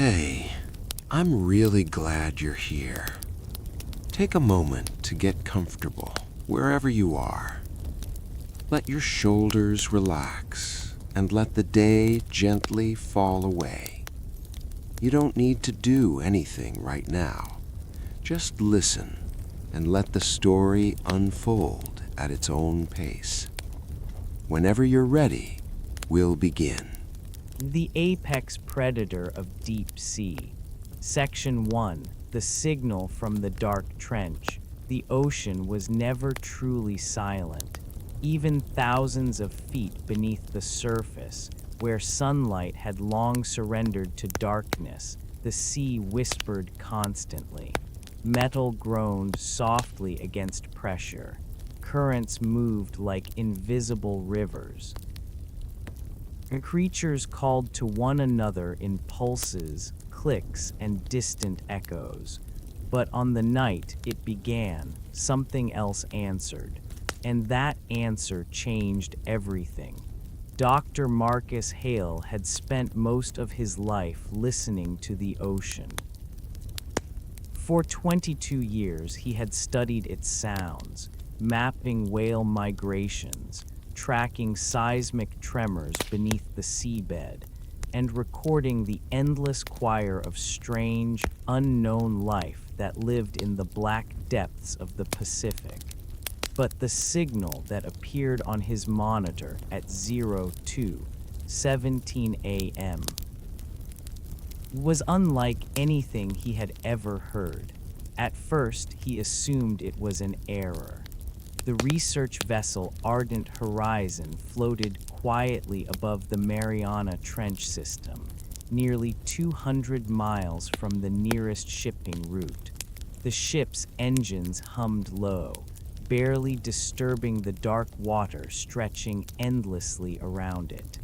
Hey, I'm really glad you're here. Take a moment to get comfortable wherever you are. Let your shoulders relax and let the day gently fall away. You don't need to do anything right now. Just listen and let the story unfold at its own pace. Whenever you're ready, we'll begin. The apex predator of deep sea. Section 1. The signal from the dark trench. The ocean was never truly silent. Even thousands of feet beneath the surface, where sunlight had long surrendered to darkness, the sea whispered constantly. Metal groaned softly against pressure. Currents moved like invisible rivers. Creatures called to one another in pulses, clicks, and distant echoes. But on the night it began, something else answered. And that answer changed everything. Dr. Marcus Hale had spent most of his life listening to the ocean. For 22 years he had studied its sounds, mapping whale migrations, tracking seismic tremors beneath the seabed, and recording the endless choir of strange, unknown life that lived in the black depths of the Pacific. But the signal that appeared on his monitor at 02:17 a.m. was unlike anything he had ever heard. At first, he assumed it was an error. The research vessel Ardent Horizon floated quietly above the Mariana Trench system, nearly 200 miles from the nearest shipping route. The ship's engines hummed low, barely disturbing the dark water stretching endlessly around it.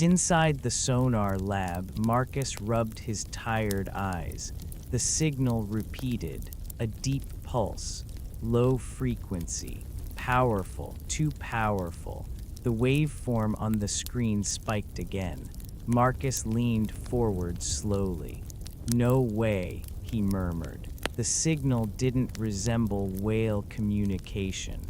Inside the sonar lab, Marcus rubbed his tired eyes. The signal repeated, a deep pulse. Low frequency, powerful, too powerful. The waveform on the screen spiked again. Marcus leaned forward slowly. "No way," he murmured. The signal didn't resemble whale communication.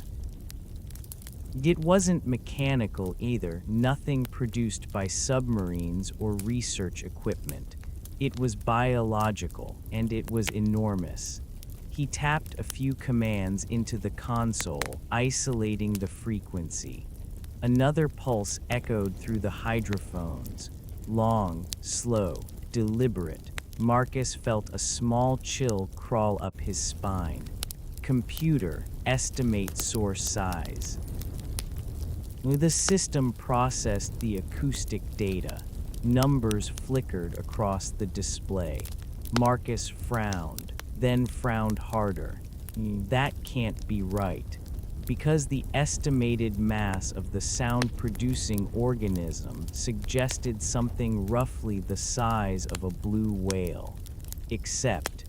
It wasn't mechanical either, nothing produced by submarines or research equipment. It was biological, and it was enormous. He tapped a few commands into the console, isolating the frequency. Another pulse echoed through the hydrophones. Long, slow, deliberate. Marcus felt a small chill crawl up his spine. Computer, estimate source size. The system processed the acoustic data. Numbers flickered across the display. Marcus frowned. Then frowned harder. That can't be right. Because the estimated mass of the sound-producing organism suggested something roughly the size of a blue whale. Except,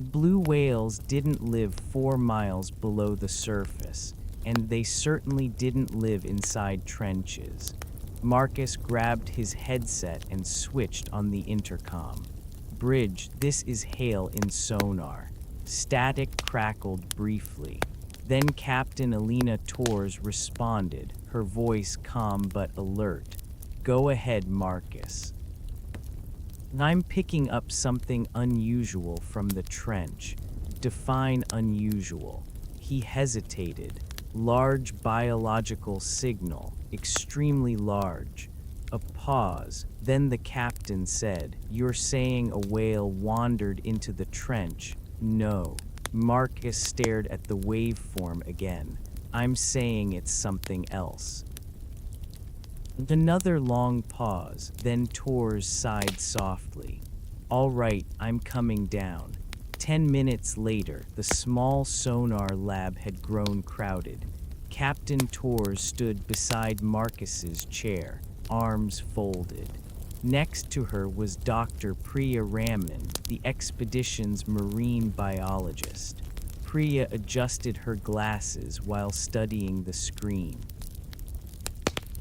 blue whales didn't live 4 miles below the surface, and they certainly didn't live inside trenches. Marcus grabbed his headset and switched on the intercom. "Bridge, this is Hale in sonar." Static crackled briefly. Then Captain Alina Torres responded, her voice calm but alert. "Go ahead, Marcus." "I'm picking up something unusual from the trench." "Define unusual." He hesitated. "Large biological signal, extremely large." A pause. Then the captain said, "You're saying a whale wandered into the trench?" "No." Marcus stared at the waveform again. "I'm saying it's something else." Another long pause. Then Torres sighed softly. "All right, I'm coming down." 10 minutes later, the small sonar lab had grown crowded. Captain Torres stood beside Marcus's chair, arms folded. Next to her was Dr. Priya Raman, the expedition's marine biologist. Priya adjusted her glasses while studying the screen.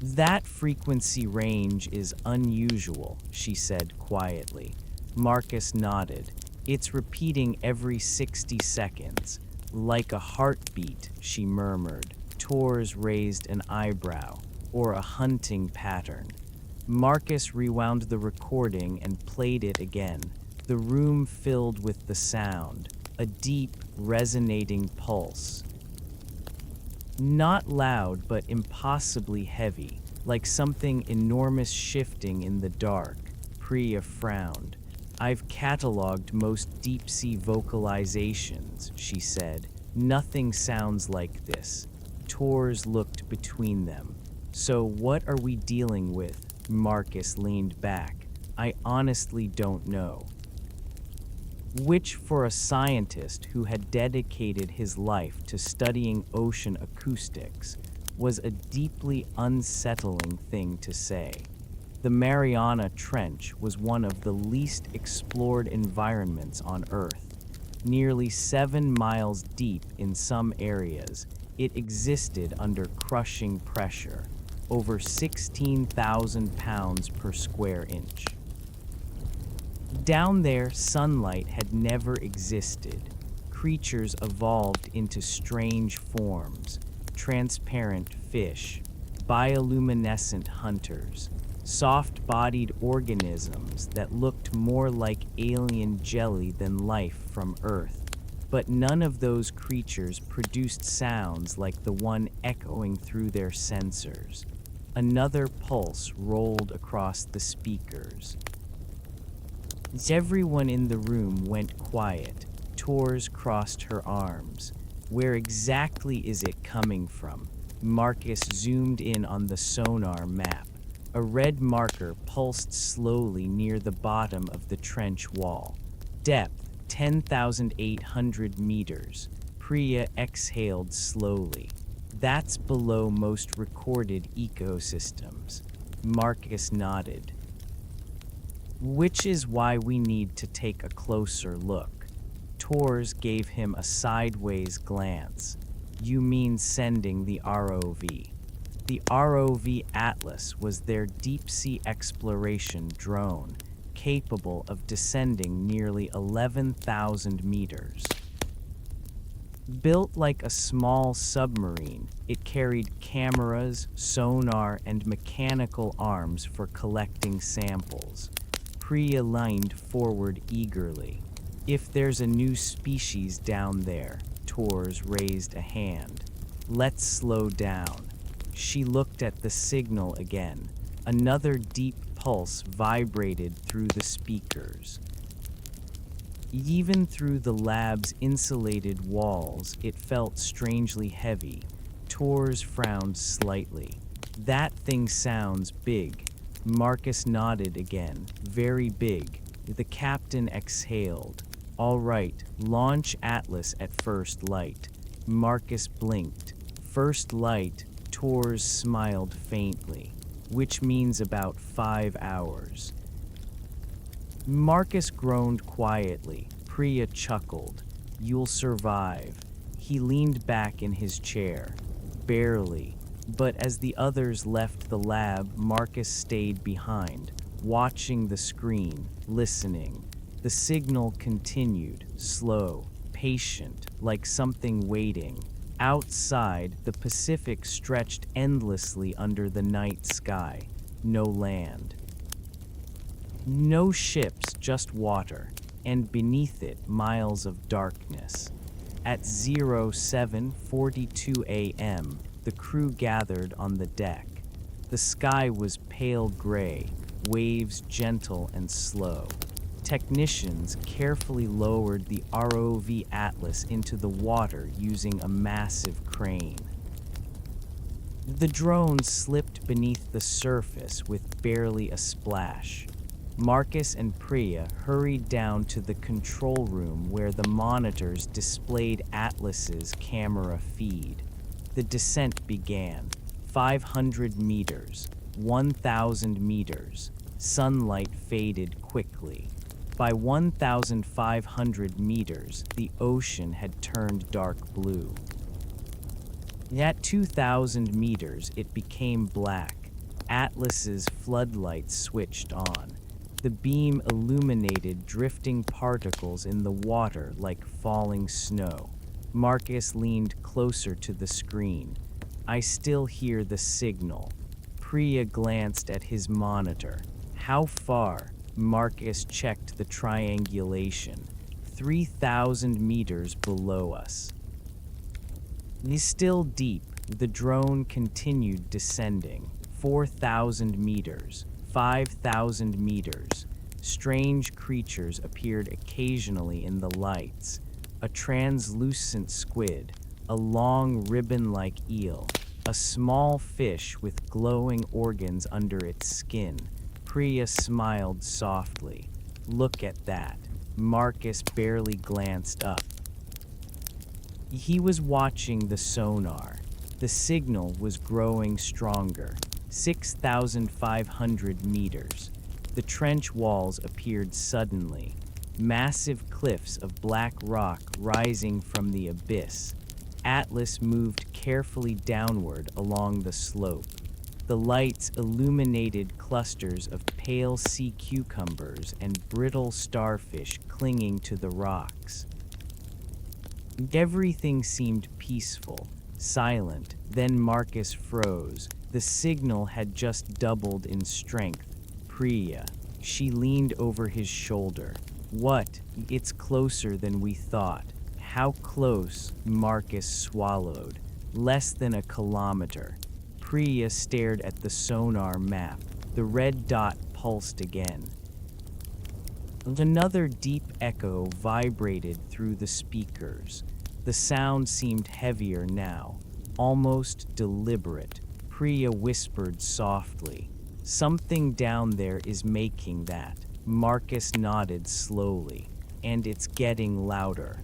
That frequency range is unusual, she said quietly. Marcus nodded. It's repeating every 60 seconds. Like a heartbeat, she murmured. Tors raised an eyebrow, or a hunting pattern. Marcus rewound the recording and played it again. The room filled with the sound, a deep, resonating pulse. Not loud, but impossibly heavy, like something enormous shifting in the dark. Priya frowned. I've cataloged most deep-sea vocalizations, she said. Nothing sounds like this. Tors looked between them. So what are we dealing with? Marcus leaned back. I honestly don't know. Which, for a scientist who had dedicated his life to studying ocean acoustics, was a deeply unsettling thing to say. The Mariana Trench was one of the least explored environments on Earth. Nearly 7 miles deep in some areas, it existed under crushing pressure, over 16,000 pounds per square inch. Down there, sunlight had never existed. Creatures evolved into strange forms, transparent fish, bioluminescent hunters, soft-bodied organisms that looked more like alien jelly than life from Earth. But none of those creatures produced sounds like the one echoing through their sensors. Another pulse rolled across the speakers. Everyone in the room went quiet. Tors crossed her arms. Where exactly is it coming from? Marcus zoomed in on the sonar map. A red marker pulsed slowly near the bottom of the trench wall. Depth, 10,800 meters. Priya exhaled slowly. That's below most recorded ecosystems. Marcus nodded. Which is why we need to take a closer look. Tors gave him a sideways glance. You mean sending the ROV? The ROV Atlas was their deep-sea exploration drone, capable of descending nearly 11,000 meters. Built like a small submarine, it carried cameras, sonar, and mechanical arms for collecting samples. Priya leaned forward eagerly. If there's a new species down there, Tors raised a hand. Let's slow down. She looked at the signal again. Another deep pulse vibrated through the speakers. Even through the lab's insulated walls, it felt strangely heavy. Tors frowned slightly. That thing sounds big. Marcus nodded again. Very big. The captain exhaled. All right, launch Atlas at first light. Marcus blinked. First light, Tors smiled faintly, which means about 5 hours. Marcus groaned quietly. Priya chuckled. You'll survive. He leaned back in his chair. Barely. But as the others left the lab, Marcus stayed behind, watching the screen, listening. The signal continued, slow, patient, like something waiting. Outside, the Pacific stretched endlessly under the night sky. No land. No ships, just water, and beneath it, miles of darkness. At 07:42 a.m., the crew gathered on the deck. The sky was pale gray, waves gentle and slow. Technicians carefully lowered the ROV Atlas into the water using a massive crane. The drone slipped beneath the surface with barely a splash. Marcus and Priya hurried down to the control room where the monitors displayed Atlas's camera feed. The descent began. 500 meters, 1,000 meters. Sunlight faded quickly. By 1,500 meters, the ocean had turned dark blue. At 2,000 meters, it became black. Atlas's floodlights switched on. The beam illuminated drifting particles in the water like falling snow. Marcus leaned closer to the screen. I still hear the signal. Priya glanced at his monitor. How far? Marcus checked the triangulation. 3,000 meters below us. He's still deep. The drone continued descending. 4,000 meters. 5,000 meters. Strange creatures appeared occasionally in the lights. A translucent squid, a long ribbon-like eel, a small fish with glowing organs under its skin. Priya smiled softly. Look at that. Marcus barely glanced up. He was watching the sonar. The signal was growing stronger. 6,500 meters. The trench walls appeared suddenly. Massive cliffs of black rock rising from the abyss. Atlas moved carefully downward along the slope. The lights illuminated clusters of pale sea cucumbers and brittle starfish clinging to the rocks. Everything seemed peaceful, silent. Then Marcus froze. The signal had just doubled in strength. Priya. She leaned over his shoulder. What? It's closer than we thought. How close? Marcus swallowed. Less than a kilometer. Priya stared at the sonar map. The red dot pulsed again. Another deep echo vibrated through the speakers. The sound seemed heavier now, almost deliberate. Priya whispered softly. Something down there is making that. Marcus nodded slowly. And it's getting louder.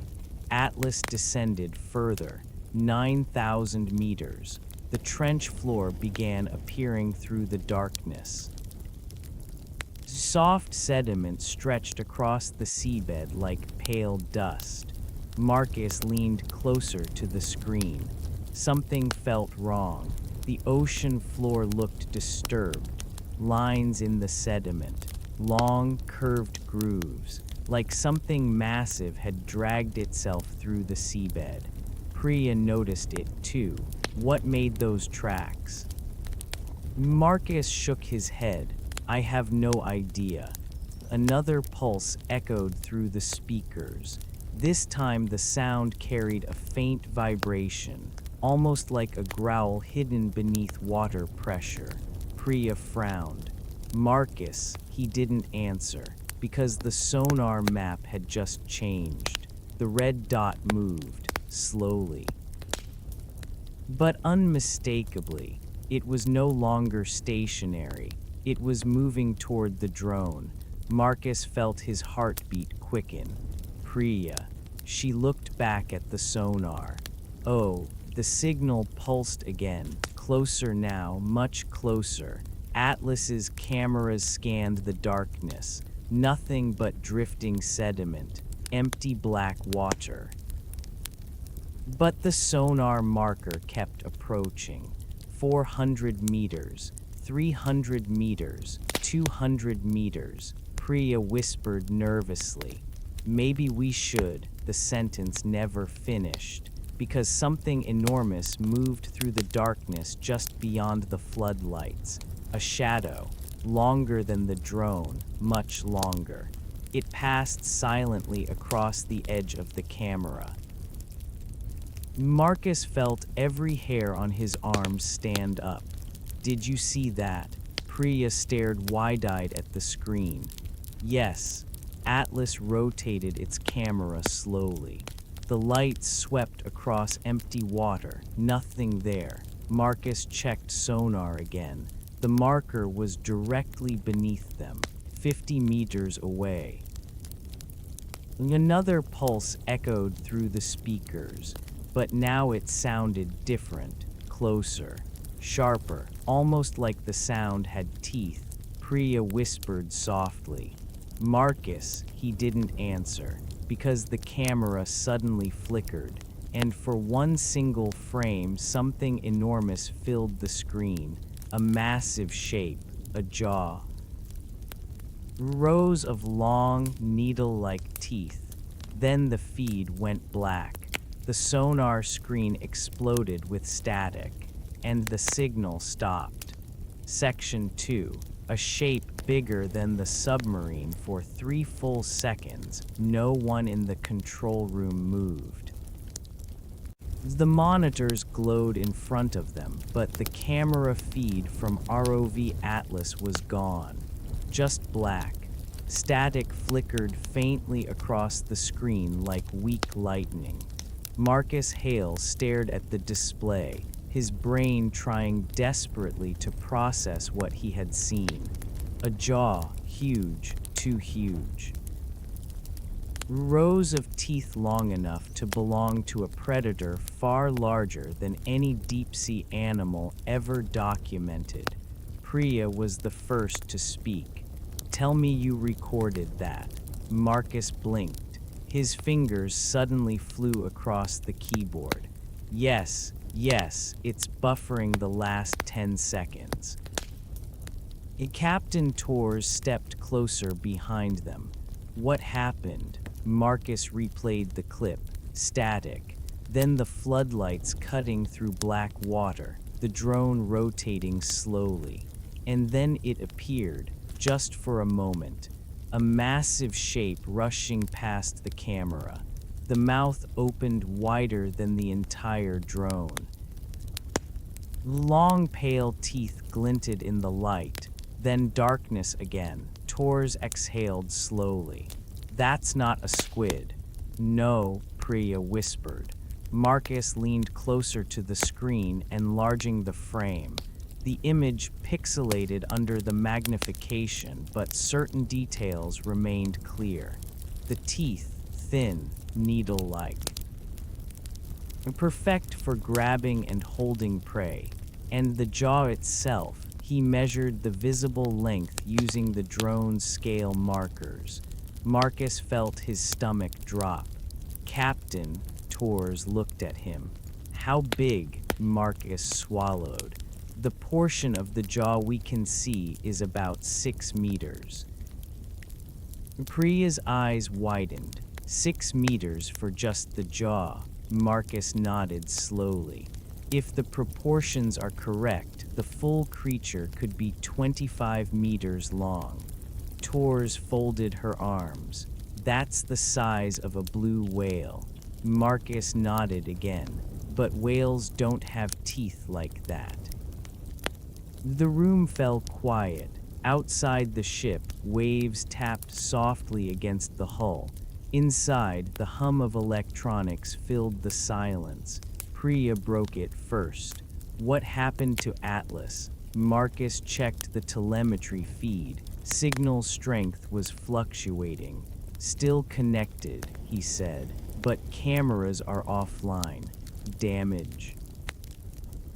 Atlas descended further, 9,000 meters. The trench floor began appearing through the darkness. Soft sediment stretched across the seabed like pale dust. Marcus leaned closer to the screen. Something felt wrong. The ocean floor looked disturbed. Lines in the sediment. Long, curved grooves. Like something massive had dragged itself through the seabed. Priya noticed it too. What made those tracks? Marcus shook his head. I have no idea. Another pulse echoed through the speakers. This time the sound carried a faint vibration, almost like a growl hidden beneath water pressure. Priya frowned. Marcus, he didn't answer, because the sonar map had just changed. The red dot moved, slowly. But unmistakably, it was no longer stationary. It was moving toward the drone. Marcus felt his heartbeat quicken. Priya. She looked back at the sonar. Oh, the signal pulsed again. Closer now, much closer. Atlas's cameras scanned the darkness. Nothing but drifting sediment. Empty black water. But the sonar marker kept approaching. 400 meters, 300 meters, 200 meters. Priya whispered nervously. Maybe we should. The sentence never finished, because something enormous moved through the darkness just beyond the floodlights. A shadow, longer than the drone, much longer. It passed silently across the edge of the camera. Marcus felt every hair on his arms stand up. Did you see that? Priya stared wide-eyed at the screen. Yes. Atlas rotated its camera slowly. The light swept across empty water. Nothing there. Marcus checked sonar again. The marker was directly beneath them, 50 meters away. Another pulse echoed through the speakers, but now it sounded different, closer, sharper, almost like the sound had teeth. Priya whispered softly. Marcus, he didn't answer, because the camera suddenly flickered, and for one single frame something enormous filled the screen. a massive shape, a jaw. Rows of long, needle-like teeth. Then the feed went black. The sonar screen exploded with static, and the signal stopped. Section 2. A shape bigger than the submarine for 3 full seconds. No one in the control room moved. The monitors glowed in front of them, but the camera feed from ROV Atlas was gone. Just black. Static flickered faintly across the screen like weak lightning. Marcus Hale stared at the display, his brain trying desperately to process what he had seen. A jaw, huge, too huge. Rows of teeth long enough to belong to a predator far larger than any deep-sea animal ever documented. Priya was the first to speak. "Tell me you recorded that." Marcus blinked. His fingers suddenly flew across the keyboard. Yes, it's buffering the last 10 seconds. Captain Torres stepped closer behind them. What happened? Marcus replayed the clip. Static. Then the floodlights cutting through black water, the drone rotating slowly. And then it appeared, just for a moment. A massive shape rushing past the camera. The mouth opened wider than the entire drone. Long pale teeth glinted in the light. Then darkness again. Torres exhaled slowly. "That's not a squid." "No," Priya whispered. Marcus leaned closer to the screen, enlarging the frame. The image pixelated under the magnification, but certain details remained clear. The teeth, thin, needle-like. Perfect for grabbing and holding prey. And the jaw itself, he measured the visible length using the drone's scale markers. Marcus felt his stomach drop. "Captain," Torres looked at him. "How big?" Marcus swallowed. "The portion of the jaw we can see is about 6 meters. Priya's eyes widened. 6 meters for just the jaw. Marcus nodded slowly. If the proportions are correct, the full creature could be 25 meters long. Torres folded her arms. "That's the size of a blue whale." Marcus nodded again. "But whales don't have teeth like that." The room fell quiet. Outside the ship, waves tapped softly against the hull. Inside, the hum of electronics filled the silence. Priya broke it first. "What happened to Atlas?" Marcus checked the telemetry feed. Signal strength was fluctuating. "Still connected," he said, "but cameras are offline. Damage."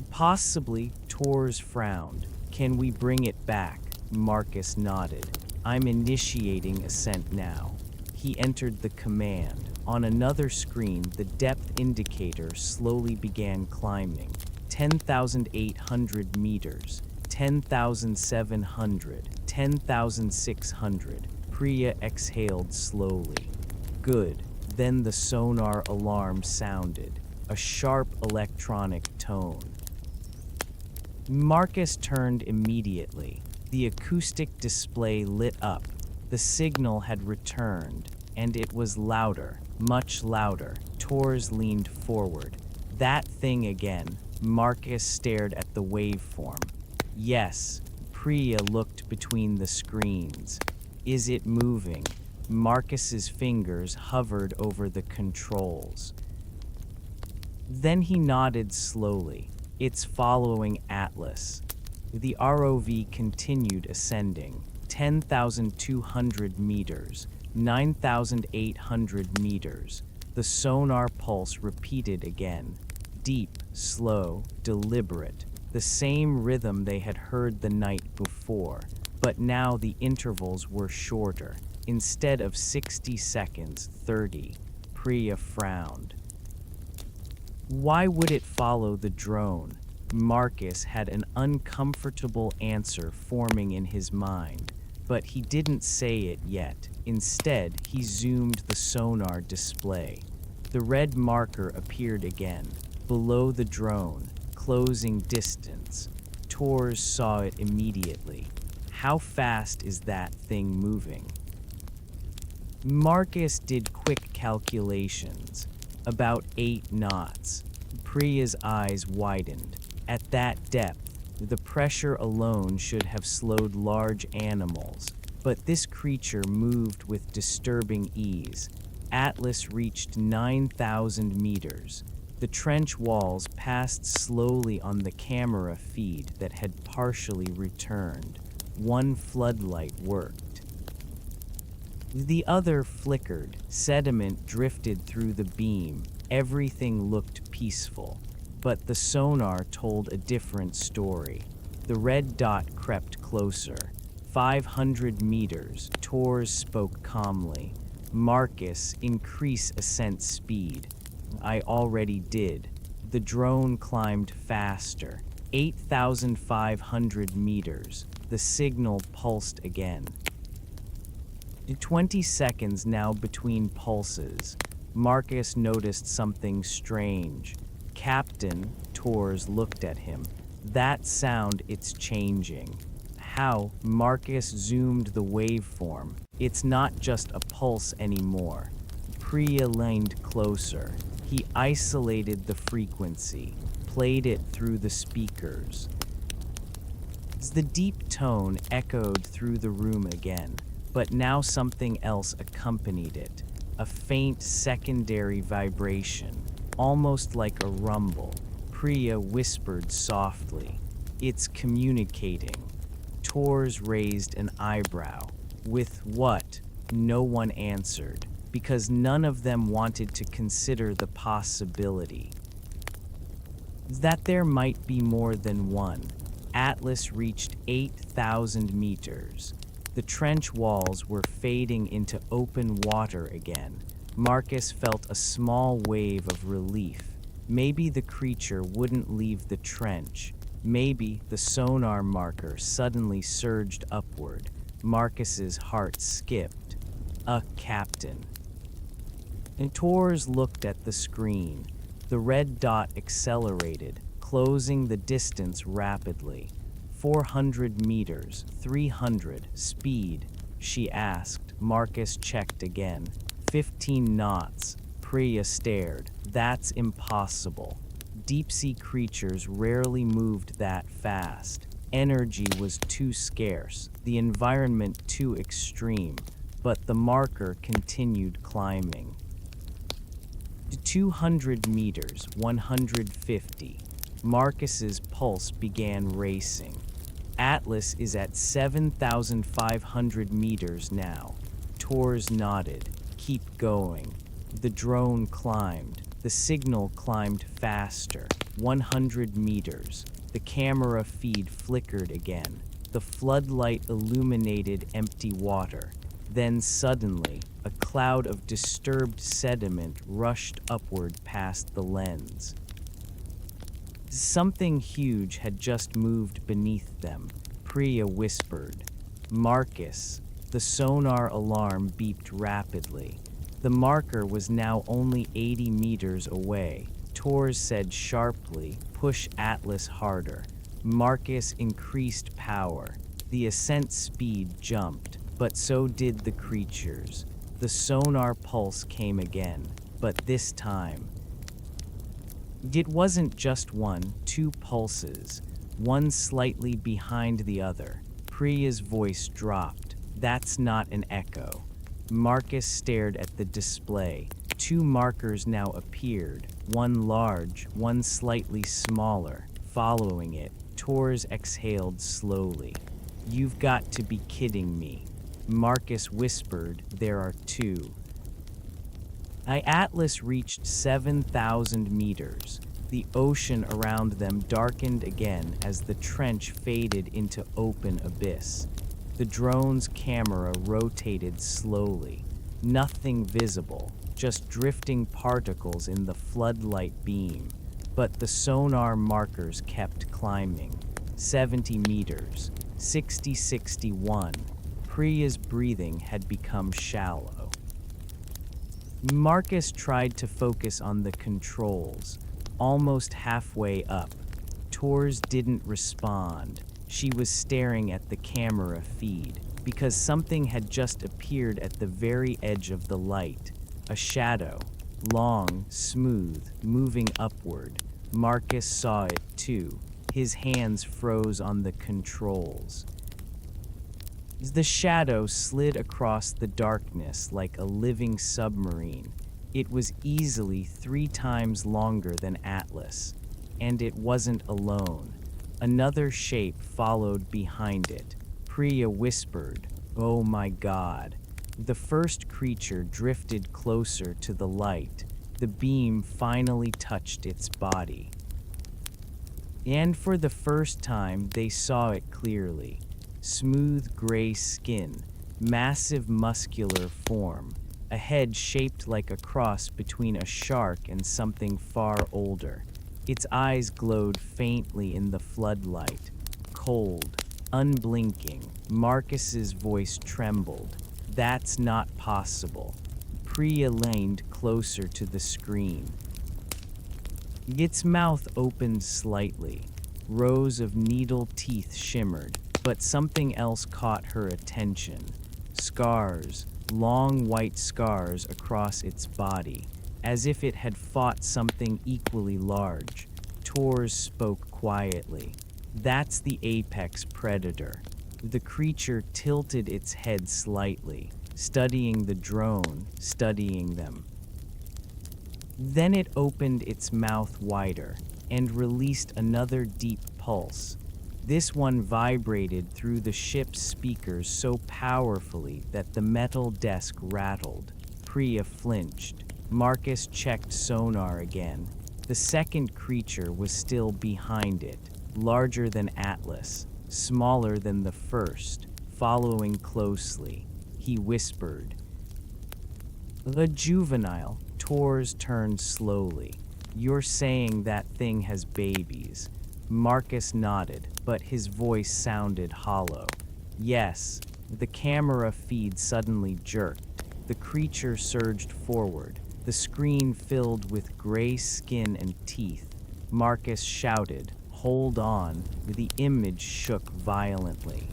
"Possibly," Torres frowned. "Can we bring it back?" Marcus nodded. "I'm initiating ascent now." He entered the command. On another screen, the depth indicator slowly began climbing. 10,800 meters, 10,700, 10,600. Priya exhaled slowly. "Good." Then the sonar alarm sounded, a sharp electronic tone. Marcus turned immediately. The acoustic display lit up. The signal had returned, and it was louder, much louder. Torres leaned forward. "That thing again." Marcus stared at the waveform. "Yes." Priya looked between the screens. "Is it moving?" Marcus's fingers hovered over the controls. Then he nodded slowly. "It's following Atlas." The ROV continued ascending. 10,200 meters, 9,800 meters. The sonar pulse repeated again. Deep, slow, deliberate. The same rhythm they had heard the night before, but now the intervals were shorter. Instead of 60 seconds, 30. Priya frowned. "Why would it follow the drone?" Marcus had an uncomfortable answer forming in his mind, but he didn't say it yet. Instead, he zoomed the sonar display. The red marker appeared again, below the drone, closing distance. Tors saw it immediately. How fast is that thing moving? Marcus did quick calculations. About 8 knots. Priya's eyes widened. At that depth, the pressure alone should have slowed large animals, but this creature moved with disturbing ease. Atlas reached 9,000 meters. The trench walls passed slowly on the camera feed that had partially returned. One floodlight worked. The other flickered. Sediment drifted through the beam. Everything looked peaceful. But the sonar told a different story. The red dot crept closer. 500 meters, Tors spoke calmly. Marcus, increase ascent speed. I already did. The drone climbed faster. 8,500 meters. The signal pulsed again. 20 seconds now between pulses. Marcus noticed something strange. Captain, Tors looked at him. That sound, it's changing. How? Marcus zoomed the waveform. It's not just a pulse anymore. Priya leaned closer. He isolated the frequency, played it through the speakers. The deep tone echoed through the room again, but now something else accompanied it. A faint secondary vibration, almost like a rumble. Priya whispered softly, "It's communicating." Tors raised an eyebrow. With what? No one answered, because none of them wanted to consider the possibility that there might be more than one. Atlas reached 8,000 meters. The trench walls were fading into open water again. Marcus felt a small wave of relief. Maybe the creature wouldn't leave the trench. Maybe the sonar marker suddenly surged upward. Marcus's heart skipped. A captain. And Tors looked at the screen. The red dot accelerated, closing the distance rapidly. 400 meters, 300, speed, she asked. Marcus checked again. 15 knots. Priya stared. That's impossible. Deep-sea creatures rarely moved that fast. Energy was too scarce, the environment too extreme, but the marker continued climbing. 200 meters, 150. Marcus's pulse began racing. Atlas is at 7,500 meters now. Tors nodded. Keep going. The drone climbed. The signal climbed faster. 100 meters. The camera feed flickered again. The floodlight illuminated empty water. Then suddenly, a cloud of disturbed sediment rushed upward past the lens. Something huge had just moved beneath them. Priya whispered. Marcus. The sonar alarm beeped rapidly. The marker was now only 80 meters away. Tors said sharply, push Atlas harder. Marcus increased power. The ascent speed jumped, but so did the creatures. The sonar pulse came again, but this time, it wasn't just one, 2 pulses, one slightly behind the other. Priya's voice dropped. That's not an echo. Marcus stared at the display. 2 markers now appeared, one large, one slightly smaller. Following it, Tors exhaled slowly. You've got to be kidding me. Marcus whispered, there are 2. Atlas reached 7,000 meters. The ocean around them darkened again as the trench faded into open abyss. The drone's camera rotated slowly. Nothing visible, just drifting particles in the floodlight beam. but the sonar markers kept climbing. 70 meters, 60, 61. Priya's breathing had become shallow. Marcus tried to focus on the controls. Almost halfway up, Tors didn't respond. She was staring at the camera feed, because something had just appeared at the very edge of the light. A shadow, long, smooth, moving upward. Marcus saw it too. His hands froze on the controls. The shadow slid across the darkness like a living submarine. It was easily 3 times longer than Atlas, and it wasn't alone. Another shape followed behind it. Priya whispered, "Oh my God." The first creature drifted closer to the light. The beam finally touched its body. And for the first time, they saw it clearly. Smooth gray skin, massive muscular form, a head shaped like a cross between a shark and something far older. Its eyes glowed faintly in the floodlight, cold, unblinking. Marcus's voice trembled. "That's not possible." Priya leaned closer to the screen. Its mouth opened slightly. Rows of needle teeth shimmered, but something else caught her attention. Scars, long white scars across its body, as if it had fought something equally large. Tors spoke quietly. "That's the apex predator." The creature tilted its head slightly, studying the drone, studying them. Then it opened its mouth wider and released another deep pulse. This one vibrated through the ship's speakers so powerfully that the metal desk rattled. Priya flinched. Marcus checked sonar again. The second creature was still behind it, larger than Atlas, smaller than the first, following closely. He whispered, "A juvenile." Tors turned slowly. "You're saying that thing has babies?" Marcus nodded, but his voice sounded hollow. "Yes." The camera feed suddenly jerked. The creature surged forward, the screen filled with gray skin and teeth. Marcus shouted, "Hold on." The image shook violently.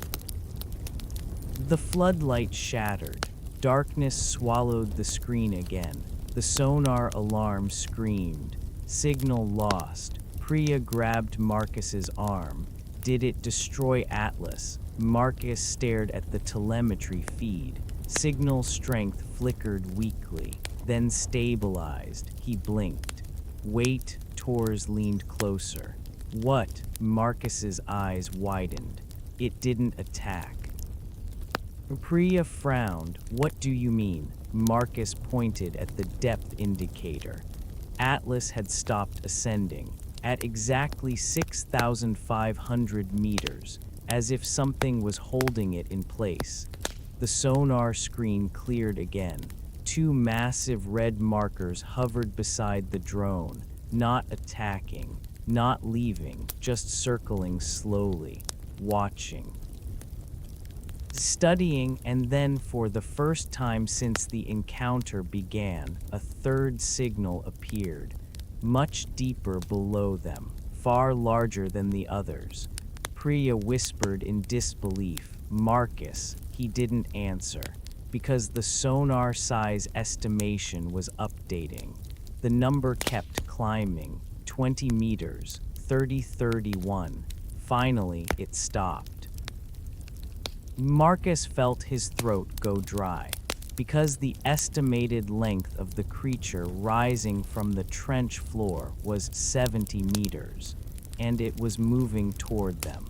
The floodlight shattered. Darkness swallowed the screen again. The sonar alarm screamed. Signal lost. Priya grabbed Marcus's arm. Did it destroy Atlas? Marcus stared at the telemetry feed. Signal strength flickered weakly, then stabilized. He blinked. "Wait." Tors leaned closer. "What?" Marcus's eyes widened. "It didn't attack." Priya frowned. "What do you mean?" Marcus pointed at the depth indicator. Atlas had stopped ascending, at exactly 6,500 meters, as if something was holding it in place. The sonar screen cleared again. 2 massive red markers hovered beside the drone, not attacking, not leaving, just circling slowly, watching. Studying, and then for the first time since the encounter began, a third signal appeared, much deeper below them, far larger than the others. Priya whispered in disbelief, "Marcus." He didn't answer, because the sonar size estimation was updating. The number kept climbing, 20 meters, 30, 31. Finally, it stopped. Marcus felt his throat go dry, because the estimated length of the creature rising from the trench floor was 70 meters, and it was moving toward them.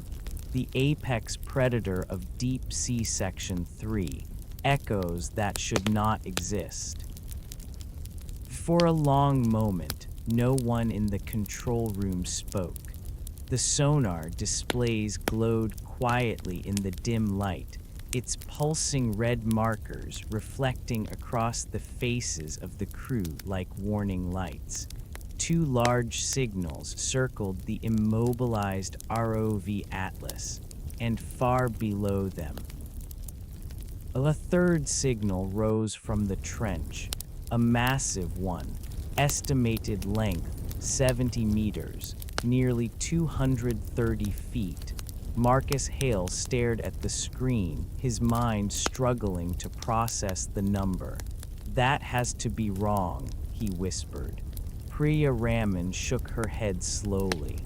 The apex predator of Deep Sea Section 3, echoes that should not exist. For a long moment, no one in the control room spoke. The sonar displays glowed quietly in the dim light, its pulsing red markers reflecting across the faces of the crew like warning lights. Two large signals circled the immobilized ROV Atlas, and far below them, a third signal rose from the trench, a massive one, estimated length 70 meters, nearly 230 feet. Marcus Hale stared at the screen, his mind struggling to process the number. "That has to be wrong," he whispered. Priya Raman shook her head slowly.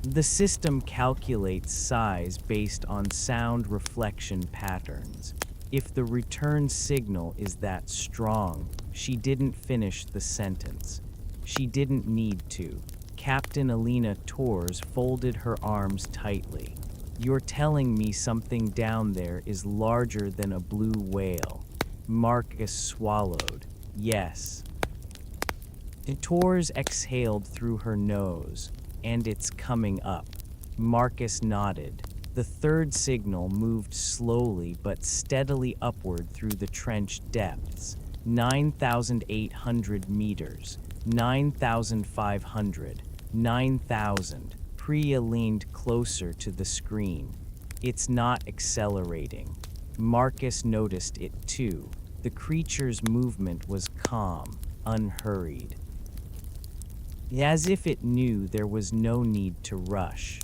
"The system calculates size based on sound reflection patterns. If the return signal is that strong," she didn't finish the sentence. She didn't need to. Captain Alina Torres folded her arms tightly. "You're telling me something down there is larger than a blue whale." Marcus swallowed. "Yes." Torres exhaled through her nose. "And it's coming up." Marcus nodded. The third signal moved slowly but steadily upward through the trench depths. 9,800 meters, 9,500, 9,000. Priya leaned closer to the screen. "It's not accelerating." Marcus noticed it too. The creature's movement was calm, unhurried, as if it knew there was no need to rush.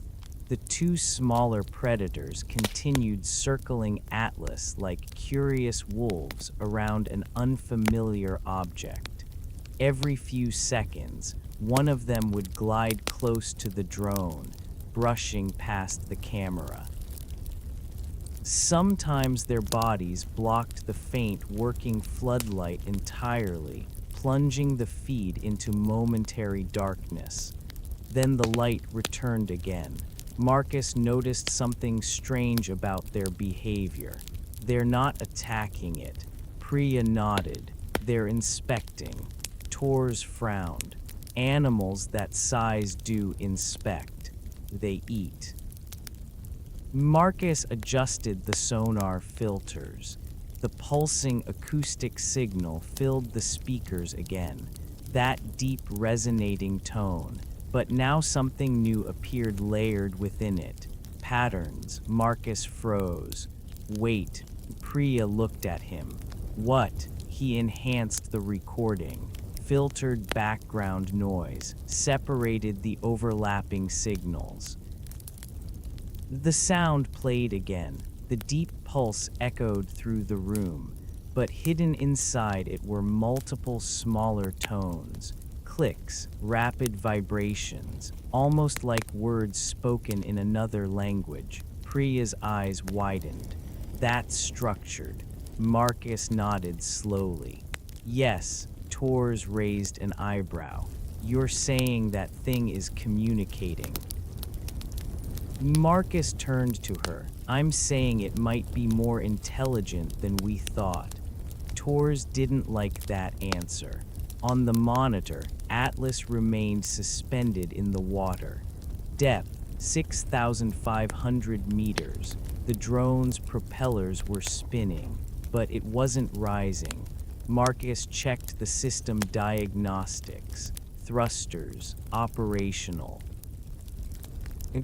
The two smaller predators continued circling Atlas like curious wolves around an unfamiliar object. Every few seconds, one of them would glide close to the drone, brushing past the camera. Sometimes their bodies blocked the faint working floodlight entirely, plunging the feed into momentary darkness. Then the light returned again. Marcus noticed something strange about their behavior. "They're not attacking it." Priya nodded. "They're inspecting." Torres frowned. "Animals that size do inspect. They eat." Marcus adjusted the sonar filters. The pulsing acoustic signal filled the speakers again, that deep resonating tone, but now something new appeared layered within it. Patterns. Marcus froze. "Wait." Priya looked at him. "What?" He enhanced the recording. Filtered background noise, separated the overlapping signals. The sound played again. The deep pulse echoed through the room, but hidden inside it were multiple smaller tones, clicks, rapid vibrations, almost like words spoken in another language. Priya's eyes widened. "That's structured." Marcus nodded slowly. "Yes." Torres raised an eyebrow. "You're saying that thing is communicating." Marcus turned to her. "I'm saying it might be more intelligent than we thought." Torres didn't like that answer. On the monitor, Atlas remained suspended in the water. Depth, 6,500 meters. The drone's propellers were spinning, but it wasn't rising. Marcus checked the system diagnostics. Thrusters, operational.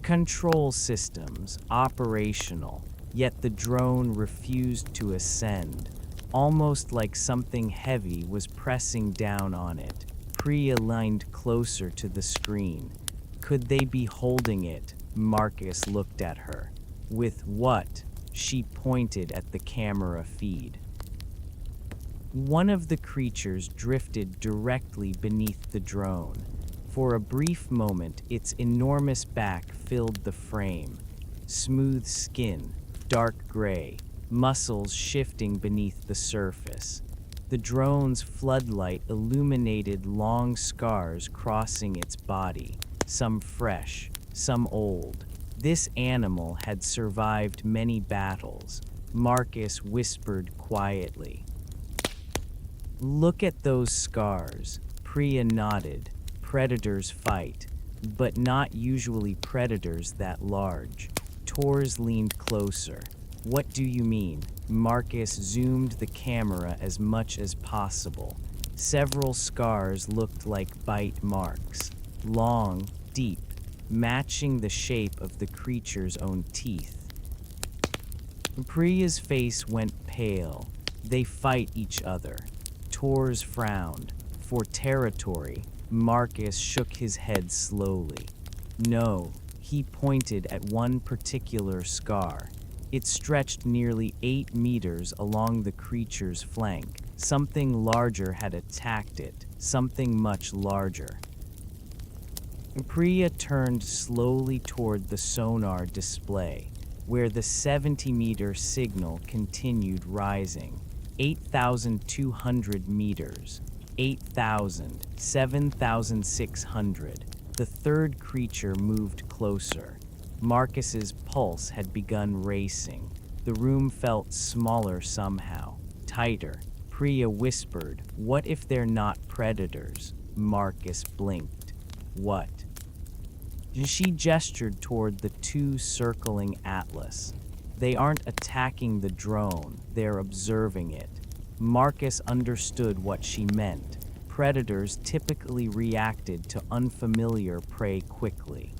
Control systems, operational. Yet the drone refused to ascend, almost like something heavy was pressing down on it. Priya leaned closer to the screen. "Could they be holding it?" Marcus looked at her. "With what?" She pointed at the camera feed. One of the creatures drifted directly beneath the drone. For a brief moment, its enormous back filled the frame. Smooth skin, dark gray, muscles shifting beneath the surface. The drone's floodlight illuminated long scars crossing its body, some fresh, some old. This animal had survived many battles. Marcus whispered quietly. "Look at those scars." Priya nodded. "Predators fight, but not usually predators that large." Torres leaned closer. "What do you mean?" Marcus zoomed the camera as much as possible. Several scars looked like bite marks, long, deep, matching the shape of the creature's own teeth. Priya's face went pale. They fight each other. Tors frowned. For territory, Marcus shook his head slowly. No, he pointed at one particular scar. It stretched nearly 8 meters along the creature's flank. Something larger had attacked it, something much larger. Priya turned slowly toward the sonar display, where the 70-meter signal continued rising. 8,200 meters, 8,000, 7,600. The third creature moved closer. Marcus's pulse had begun racing. The room felt smaller somehow, tighter. Priya whispered, "What if they're not predators?" Marcus blinked. "What?" She gestured toward the two circling Atlas. They aren't attacking the drone, they're observing it. Marcus understood what she meant. Predators typically reacted to unfamiliar prey quickly.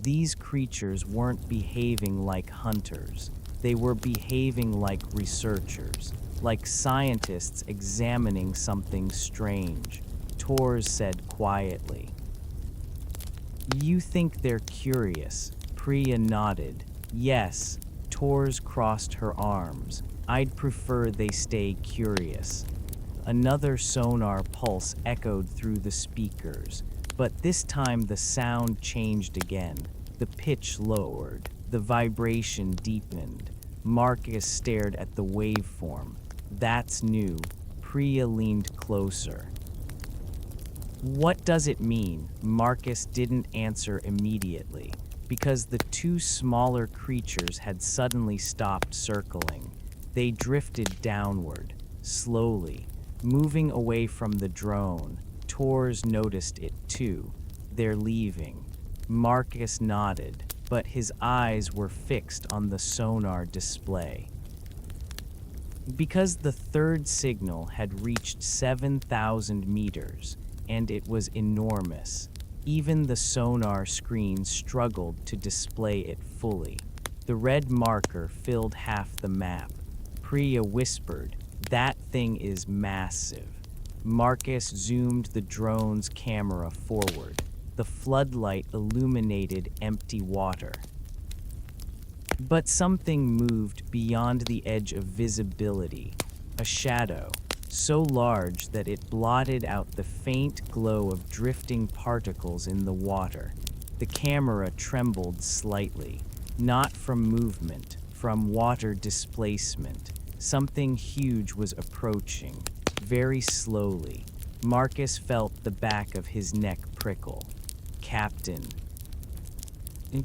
These creatures weren't behaving like hunters. They were behaving like researchers, like scientists examining something strange. Tors said quietly. "You think they're curious?" Priya nodded. "Yes." Tors crossed her arms. "I'd prefer they stay curious." Another sonar pulse echoed through the speakers, but this time the sound changed again. The pitch lowered. The vibration deepened. Marcus stared at the waveform. "That's new." Priya leaned closer. "What does it mean?" Marcus didn't answer immediately, because the two smaller creatures had suddenly stopped circling. They drifted downward, slowly, moving away from the drone. Tors noticed it too. "They're leaving." Marcus nodded, but his eyes were fixed on the sonar display. Because the third signal had reached 7,000 meters, and it was enormous, even the sonar screen struggled to display it fully. The red marker filled half the map. Priya whispered, "That thing is massive." Marcus zoomed the drone's camera forward. The floodlight illuminated empty water. But something moved beyond the edge of visibility. A shadow, so large that it blotted out the faint glow of drifting particles in the water. The camera trembled slightly, not from movement, from water displacement. Something huge was approaching, very slowly. Marcus felt the back of his neck prickle. "Captain."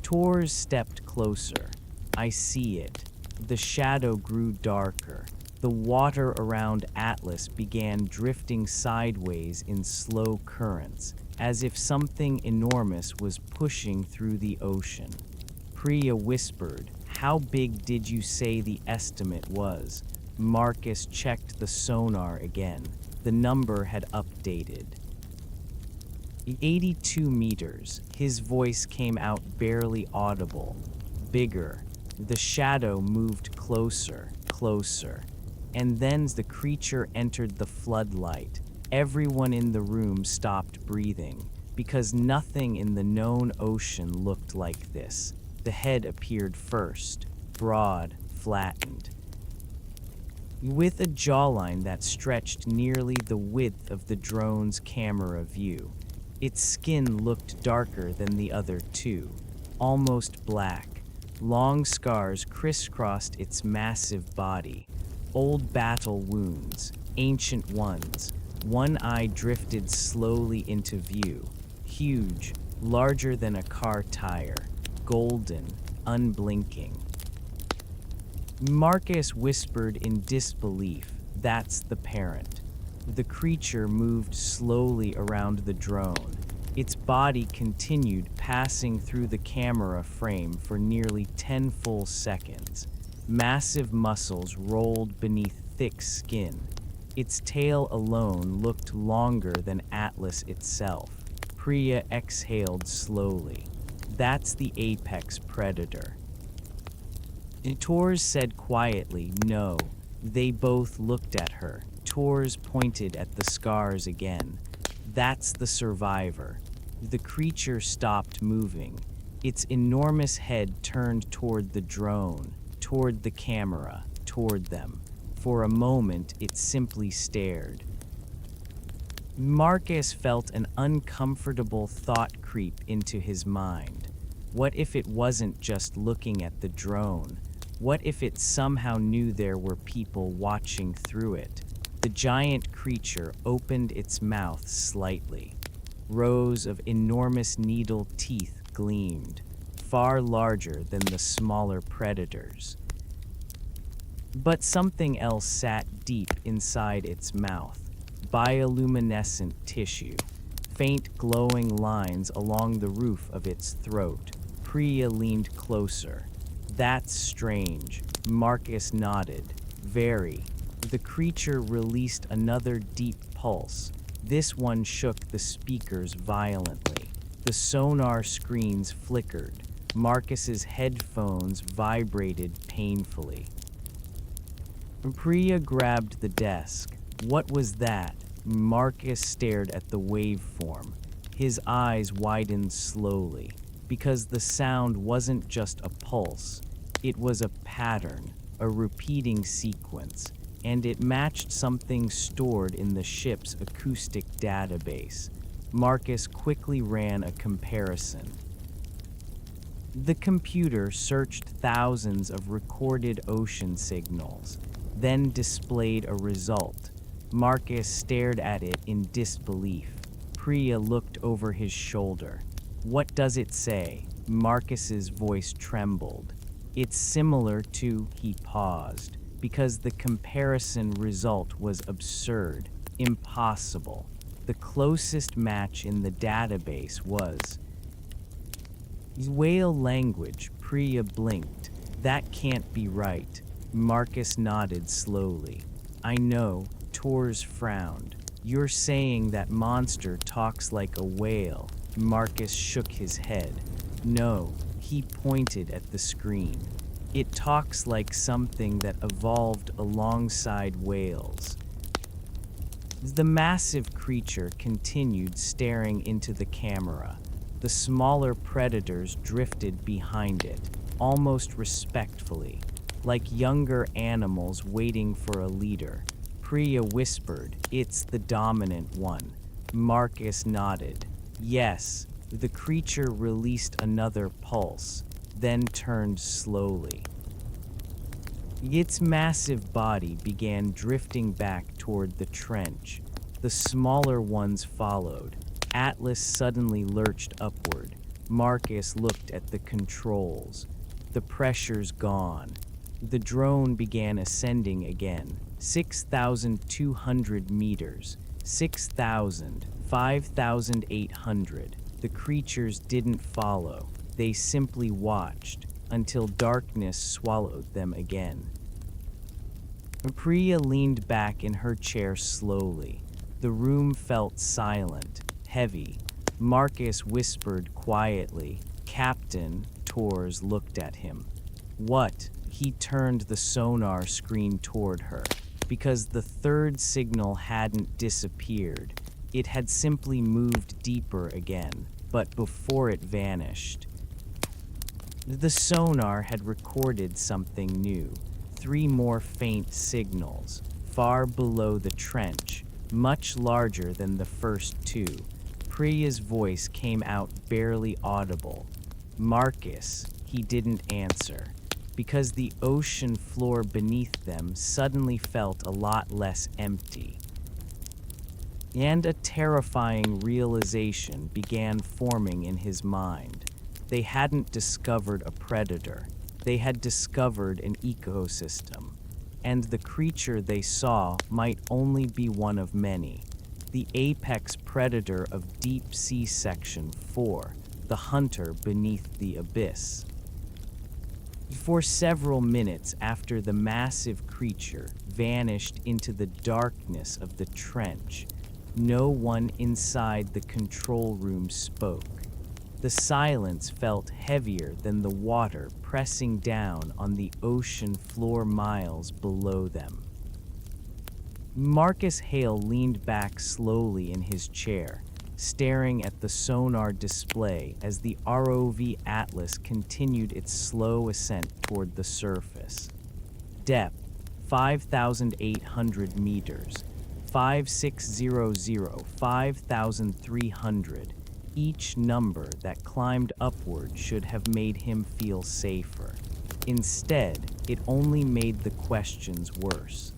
Tors stepped closer. "I see it." The shadow grew darker. The water around Atlas began drifting sideways in slow currents, as if something enormous was pushing through the ocean. Priya whispered, "How big did you say the estimate was?" Marcus checked the sonar again. The number had updated. 82 meters. His voice came out barely audible. "Bigger." The shadow moved closer, closer. And then the creature entered the floodlight. Everyone in the room stopped breathing, because nothing in the known ocean looked like this. The head appeared first, broad, flattened, with a jawline that stretched nearly the width of the drone's camera view. Its skin looked darker than the other two, almost black. Long scars crisscrossed its massive body. Old battle wounds, ancient ones. One eye drifted slowly into view. Huge, larger than a car tire. Golden, unblinking. Marcus whispered in disbelief, "That's the parent." The creature moved slowly around the drone. Its body continued passing through the camera frame for nearly 10 full seconds. Massive muscles rolled beneath thick skin. Its tail alone looked longer than Atlas itself. Priya exhaled slowly. That's the apex predator. Tors said quietly, no. They both looked at her. Tors pointed at the scars again. That's the survivor. The creature stopped moving. Its enormous head turned toward the drone, toward the camera, toward them. For a moment, it simply stared. Marcus felt an uncomfortable thought creep into his mind. What if it wasn't just looking at the drone? What if it somehow knew there were people watching through it? The giant creature opened its mouth slightly. Rows of enormous needle teeth gleamed, far larger than the smaller predators. But something else sat deep inside its mouth. Bioluminescent tissue, faint glowing lines along the roof of its throat. Priya leaned closer. That's strange. Marcus nodded. Very. The creature released another deep pulse. This one shook the speakers violently. The sonar screens flickered. Marcus's headphones vibrated painfully. Priya grabbed the desk. What was that? Marcus stared at the waveform. His eyes widened slowly, because the sound wasn't just a pulse. It was a pattern, a repeating sequence, and it matched something stored in the ship's acoustic database. Marcus quickly ran a comparison. The computer searched thousands of recorded ocean signals, then displayed a result. Marcus stared at it in disbelief. Priya looked over his shoulder. What does it say? Marcus's voice trembled. It's similar to, he paused, because the comparison result was absurd, impossible. The closest match in the database was whale language. Priya blinked. That can't be right. Marcus nodded slowly. I know. Tors frowned. You're saying that monster talks like a whale. Marcus shook his head. No, he pointed at the screen. It talks like something that evolved alongside whales. The massive creature continued staring into the camera. The smaller predators drifted behind it, almost respectfully, like younger animals waiting for a leader. Priya whispered, "It's the dominant one." Marcus nodded. Yes. The creature released another pulse, then turned slowly. Its massive body began drifting back toward the trench. The smaller ones followed. Atlas suddenly lurched upward. Marcus looked at the controls. The pressure's gone. The drone began ascending again. 6,200 meters. 6,000. 5,800. The creatures didn't follow. They simply watched until darkness swallowed them again. Priya leaned back in her chair slowly. The room felt silent, heavy. Marcus whispered quietly, "Captain." Tors looked at him. What? He turned the sonar screen toward her. Because the third signal hadn't disappeared. It had simply moved deeper again, but before it vanished. The sonar had recorded something new. 3 more faint signals, far below the trench, much larger than the first 2. Priya's voice came out barely audible. Marcus, he didn't answer, because the ocean floor beneath them suddenly felt a lot less empty. And a terrifying realization began forming in his mind. They hadn't discovered a predator. They had discovered an ecosystem. And the creature they saw might only be one of many. The apex predator of Deep Sea Section 4, the hunter beneath the abyss. For several minutes after the massive creature vanished into the darkness of the trench, no one inside the control room spoke. The silence felt heavier than the water pressing down on the ocean floor miles below them. Marcus Hale leaned back slowly in his chair, staring at the sonar display as the ROV Atlas continued its slow ascent toward the surface. Depth 5,800 meters, 5600, 5,300. Each number that climbed upward should have made him feel safer. Instead, it only made the questions worse.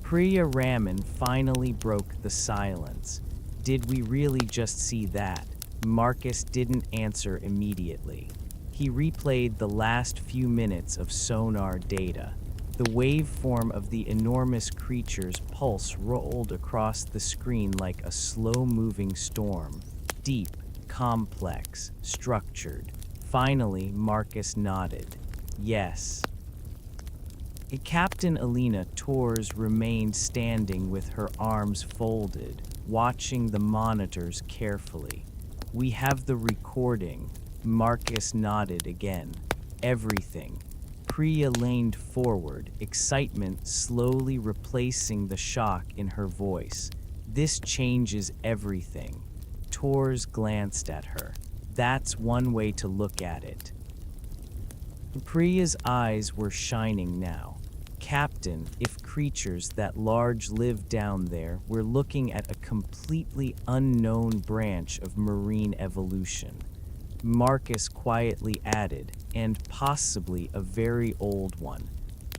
Priya Raman finally broke the silence. Did we really just see that? Marcus didn't answer immediately. He replayed the last few minutes of sonar data. The waveform of the enormous creature's pulse rolled across the screen like a slow-moving storm. Deep, complex, structured. Finally, Marcus nodded. Yes. Captain Alina Torres remained standing with her arms folded, watching the monitors carefully. We have the recording. Marcus nodded again. Everything. Priya leaned forward, excitement slowly replacing the shock in her voice. This changes everything. Torres glanced at her. That's one way to look at it. Priya's eyes were shining now. Captain, if creatures that large live down there, we're looking at a completely unknown branch of marine evolution. Marcus quietly added, and possibly a very old one.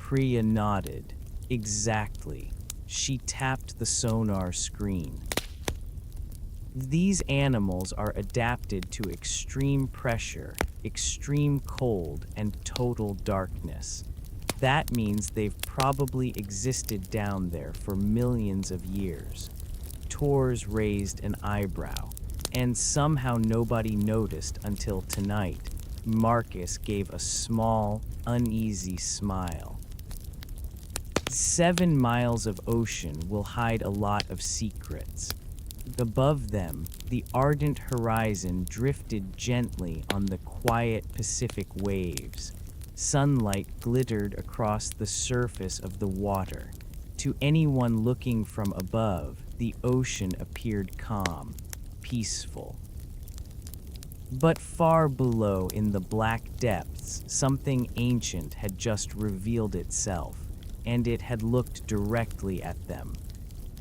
Priya nodded. Exactly. She tapped the sonar screen. These animals are adapted to extreme pressure, extreme cold, and total darkness. That means they've probably existed down there for millions of years. Torres raised an eyebrow, and somehow nobody noticed until tonight. Marcus gave a small, uneasy smile. 7 miles of ocean will hide a lot of secrets. Above them, the ardent horizon drifted gently on the quiet Pacific waves. Sunlight glittered across the surface of the water. To anyone looking from above, the ocean appeared calm, peaceful. But far below in the black depths, something ancient had just revealed itself, and it had looked directly at them.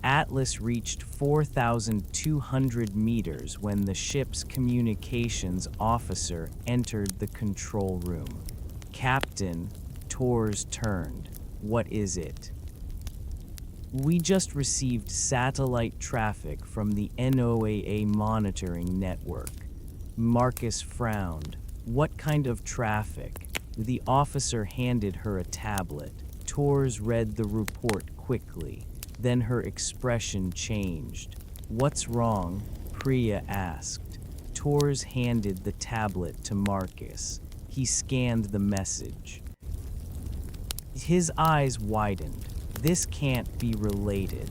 Atlas reached 4,200 meters when the ship's communications officer entered the control room. Captain, Torres turned. What is it? We just received satellite traffic from the NOAA monitoring network. Marcus frowned. What kind of traffic? The officer handed her a tablet. Torres read the report quickly. Then her expression changed. What's wrong? Priya asked. Torres handed the tablet to Marcus. He scanned the message. His eyes widened. This can't be related.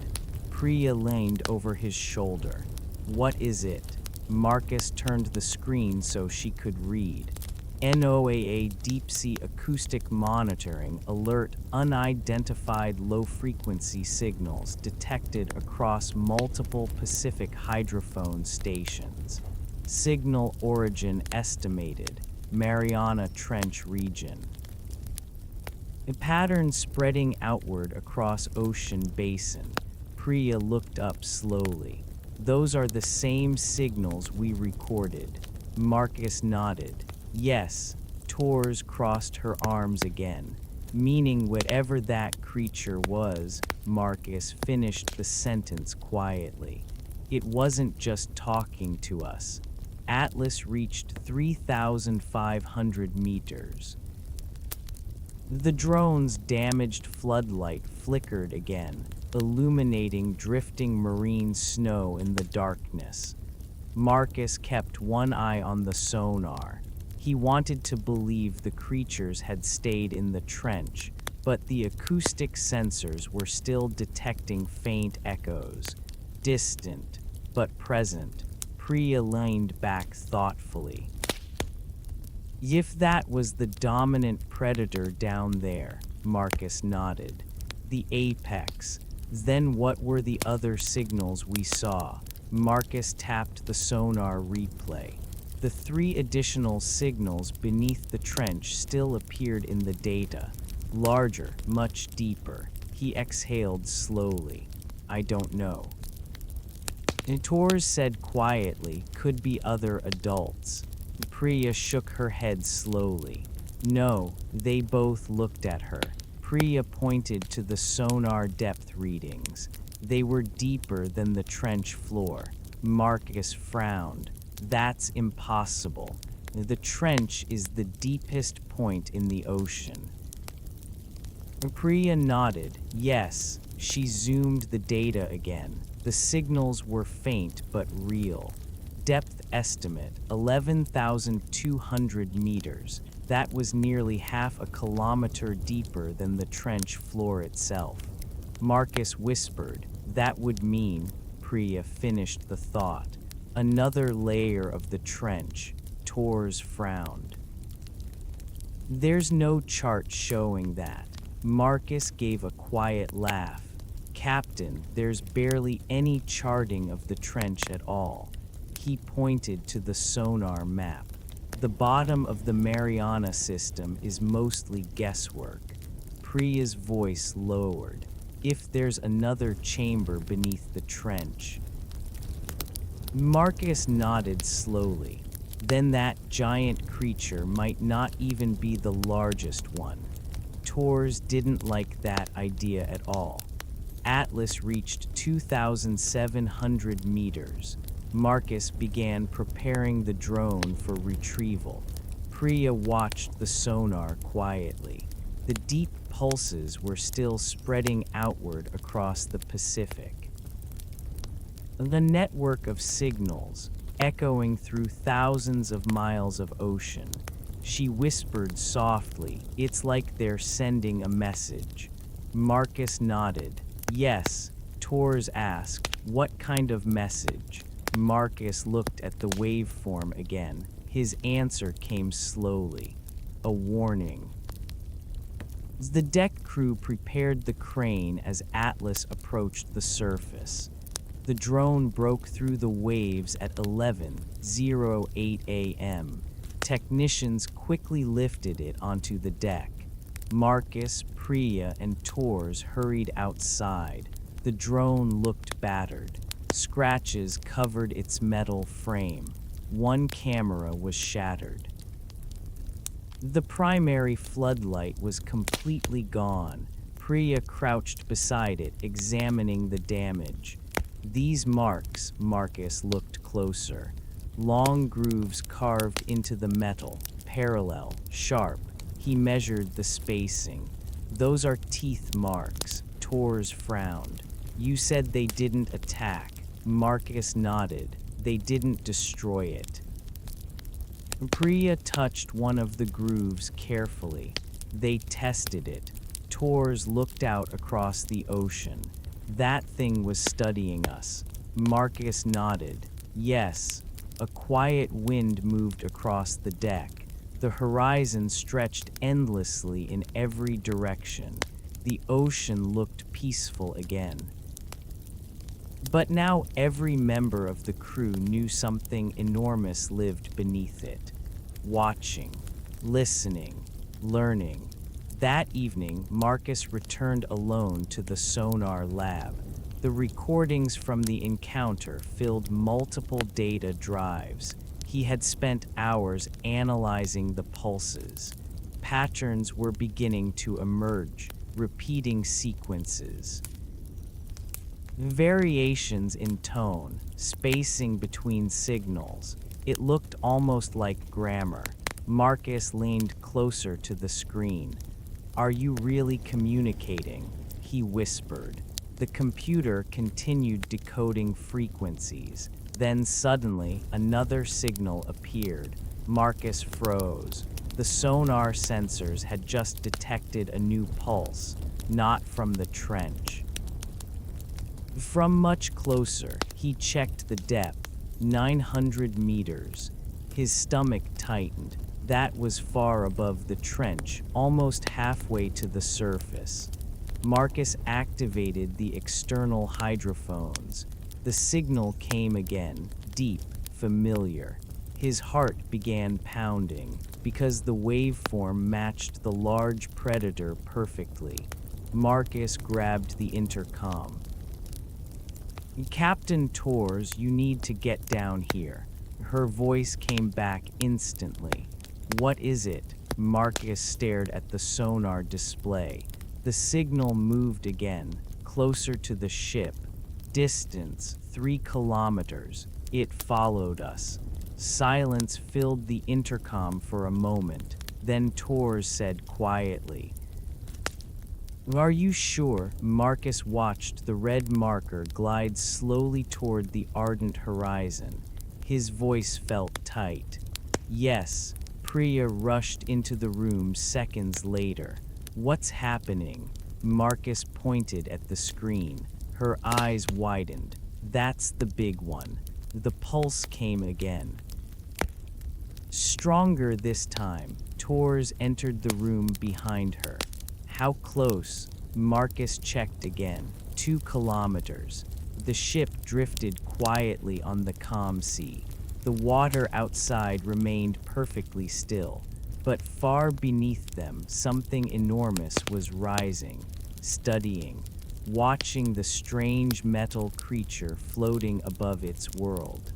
Priya leaned over his shoulder. What is it? Marcus turned the screen so she could read. NOAA deep-sea acoustic monitoring alert unidentified low-frequency signals detected across multiple Pacific hydrophone stations. Signal origin estimated. Mariana Trench region. A pattern spreading outward across ocean basin. Priya looked up slowly. Those are the same signals we recorded. Marcus nodded. Yes. Torres crossed her arms again. Meaning whatever that creature was, Marcus finished the sentence quietly. It wasn't just talking to us. Atlas reached 3,500 meters. The drone's damaged floodlight flickered again, illuminating drifting marine snow in the darkness. Marcus kept one eye on the sonar. He wanted to believe the creatures had stayed in the trench, but the acoustic sensors were still detecting faint echoes, distant but present. Priya leaned back thoughtfully. If that was the dominant predator down there, Marcus nodded. The apex. Then what were the other signals we saw? Marcus tapped the sonar replay. The 3 additional signals beneath the trench still appeared in the data. Larger, much deeper. He exhaled slowly. I don't know. Torres said quietly, could be other adults. Priya shook her head slowly. No, they both looked at her. Priya pointed to the sonar depth readings. They were deeper than the trench floor. Marcus frowned. That's impossible. The trench is the deepest point in the ocean. Priya nodded. Yes. She zoomed the data again. The signals were faint but real. Depth estimate, 11,200 meters. That was nearly half a kilometer deeper than the trench floor itself. Marcus whispered, that would mean, Priya finished the thought, another layer of the trench. Torres frowned. There's no chart showing that. Marcus gave a quiet laugh. Captain, there's barely any charting of the trench at all. He pointed to the sonar map. The bottom of the Mariana system is mostly guesswork. Priya's voice lowered. If there's another chamber beneath the trench. Marcus nodded slowly. Then that giant creature might not even be the largest one. Torres didn't like that idea at all. Atlas reached 2,700 meters. Marcus began preparing the drone for retrieval. Priya watched the sonar quietly. The deep pulses were still spreading outward across the Pacific. The network of signals, echoing through thousands of miles of ocean. She whispered softly, it's like they're sending a message. Marcus nodded. Yes. Torres asked, what kind of message? Marcus looked at the waveform again. His answer came slowly. A warning. The deck crew prepared the crane as Atlas approached the surface. The drone broke through the waves at 11:08 a.m. Technicians quickly lifted it onto the deck. Marcus, Priya, and Torres hurried outside. The drone looked battered. Scratches covered its metal frame. One camera was shattered. The primary floodlight was completely gone. Priya crouched beside it, examining the damage. These marks, Marcus looked closer. Long grooves carved into the metal, parallel, sharp. He measured the spacing. Those are teeth marks. Torres frowned. You said they didn't attack. Marcus nodded. They didn't destroy it. Priya touched one of the grooves carefully. They tested it. Torres looked out across the ocean. That thing was studying us. Marcus nodded. Yes. A quiet wind moved across the deck. The horizon stretched endlessly in every direction. The ocean looked peaceful again. But now every member of the crew knew something enormous lived beneath it. Watching, listening, learning. That evening, Marcus returned alone to the sonar lab. The recordings from the encounter filled multiple data drives. He had spent hours analyzing the pulses. Patterns were beginning to emerge, repeating sequences. Variations in tone, spacing between signals. It looked almost like grammar. Marcus leaned closer to the screen. Are you really communicating? He whispered. The computer continued decoding frequencies. Then suddenly, another signal appeared. Marcus froze. The sonar sensors had just detected a new pulse, not from the trench. From much closer, he checked the depth, 900 meters. His stomach tightened. That was far above the trench, almost halfway to the surface. Marcus activated the external hydrophones. The signal came again, deep, familiar. His heart began pounding, because the waveform matched the large predator perfectly. Marcus grabbed the intercom. "Captain Torres, you need to get down here." Her voice came back instantly. "What is it?" Marcus stared at the sonar display. The signal moved again, closer to the ship. Distance, 3 kilometers. It followed us. Silence filled the intercom for a moment. Then Torres said quietly, "Are you sure?" Marcus watched the red marker glide slowly toward the ardent horizon. His voice felt tight. "Yes." Priya rushed into the room seconds later. "What's happening?" Marcus pointed at the screen. Her eyes widened. "That's the big one." The pulse came again. Stronger this time. Torres entered the room behind her. "How close?" Marcus checked again. 2 kilometers. The ship drifted quietly on the calm sea. The water outside remained perfectly still, but far beneath them something enormous was rising, studying, watching the strange metal creature floating above its world.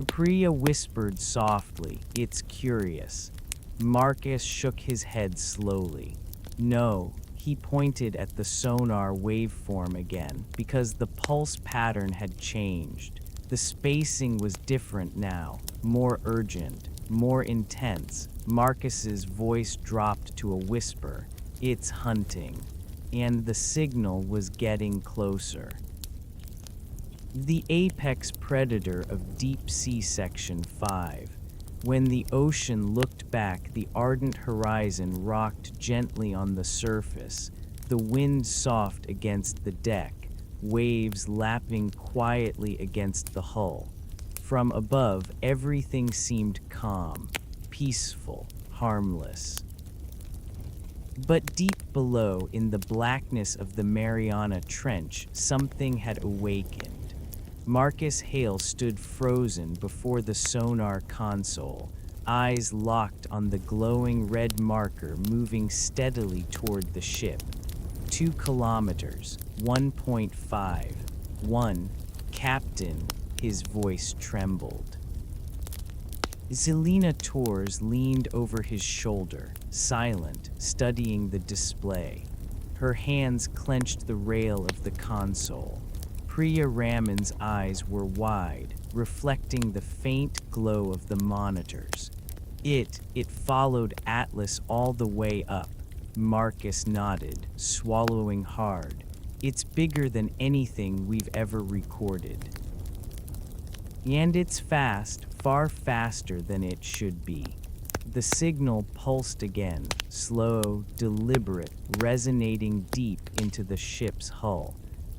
Priya whispered softly, "It's curious." Marcus shook his head slowly. "No." He pointed at the sonar waveform again, because the pulse pattern had changed. The spacing was different now, more urgent, more intense. Marcus's voice dropped to a whisper. "It's hunting." And the signal was getting closer. The apex predator of Deep Sea Section 5. When the ocean looked back, the ardent horizon rocked gently on the surface, the wind soft against the deck, waves lapping quietly against the hull. From above, everything seemed calm, peaceful, harmless. But deep below, in the blackness of the Mariana Trench, something had awakened. Marcus Hale stood frozen before the sonar console, eyes locked on the glowing red marker moving steadily toward the ship. 2 kilometers, 1.5, 1, Captain, his voice trembled. Zelina Torres leaned over his shoulder, silent, studying the display. Her hands clenched the rail of the console. Priya Raman's eyes were wide, reflecting the faint glow of the monitors. It followed Atlas all the way up. Marcus nodded, swallowing hard. "It's bigger than anything we've ever recorded. And it's fast, far faster than it should be." The signal pulsed again, slow, deliberate, resonating deep into the ship's hull.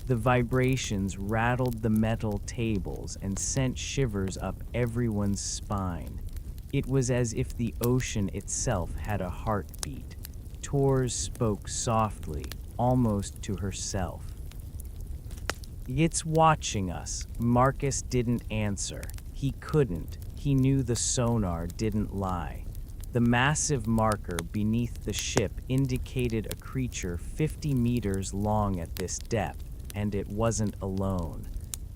The vibrations rattled the metal tables and sent shivers up everyone's spine. It was as if the ocean itself had a heartbeat. Torres spoke softly, almost to herself. "It's watching us." Marcus didn't answer. He couldn't. He knew the sonar didn't lie. The massive marker beneath the ship indicated a creature 50 meters long at this depth, and it wasn't alone.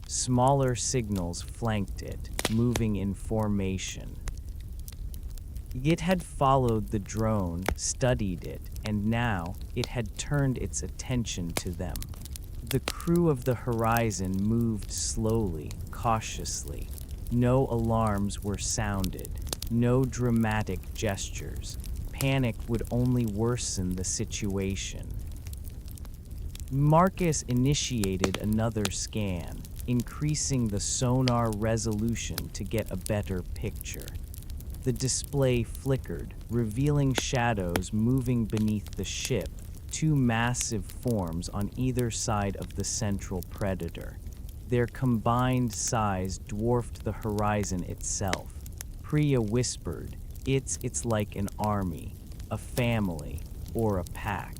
Smaller signals flanked it, moving in formation. It had followed the drone, studied it, and now it had turned its attention to them. The crew of the Horizon moved slowly, cautiously. No alarms were sounded, no dramatic gestures. Panic would only worsen the situation. Marcus initiated another scan, increasing the sonar resolution to get a better picture. The display flickered, revealing shadows moving beneath the ship, two massive forms on either side of the central predator. Their combined size dwarfed the horizon itself. Priya whispered, It's like an army, a family, or a pack."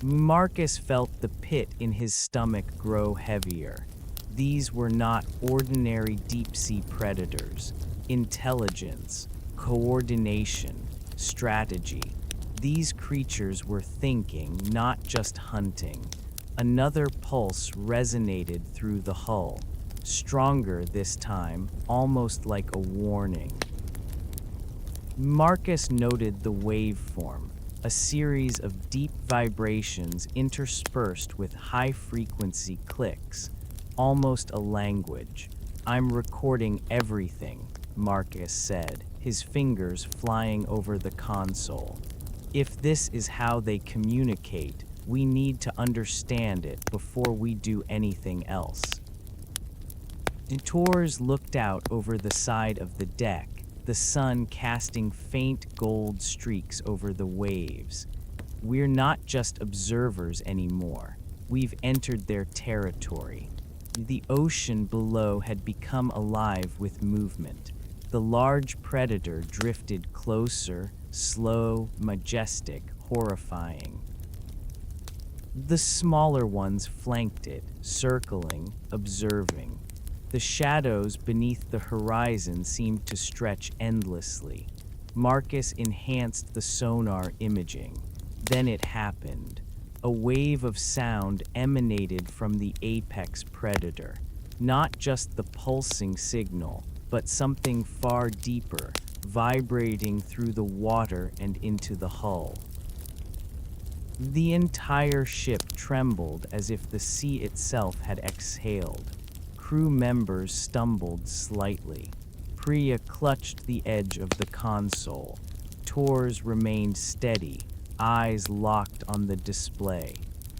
Marcus felt the pit in his stomach grow heavier. These were not ordinary deep-sea predators. Intelligence, coordination, strategy. These creatures were thinking, not just hunting. Another pulse resonated through the hull, stronger this time, almost like a warning. Marcus noted the waveform, a series of deep vibrations interspersed with high-frequency clicks, almost a language. "I'm recording everything," Marcus said, his fingers flying over the console. "If this is how they communicate, we need to understand it before we do anything else." Torres looked out over the side of the deck, the sun casting faint gold streaks over the waves. "We're not just observers anymore. We've entered their territory." The ocean below had become alive with movement. The large predator drifted closer, slow, majestic, horrifying. The smaller ones flanked it, circling, observing. The shadows beneath the horizon seemed to stretch endlessly. Marcus enhanced the sonar imaging. Then it happened. A wave of sound emanated from the apex predator. Not just the pulsing signal, but something far deeper, vibrating through the water and into the hull. The entire ship trembled as if the sea itself had exhaled. Crew members stumbled slightly. Priya clutched the edge of the console. Torres remained steady, eyes locked on the display.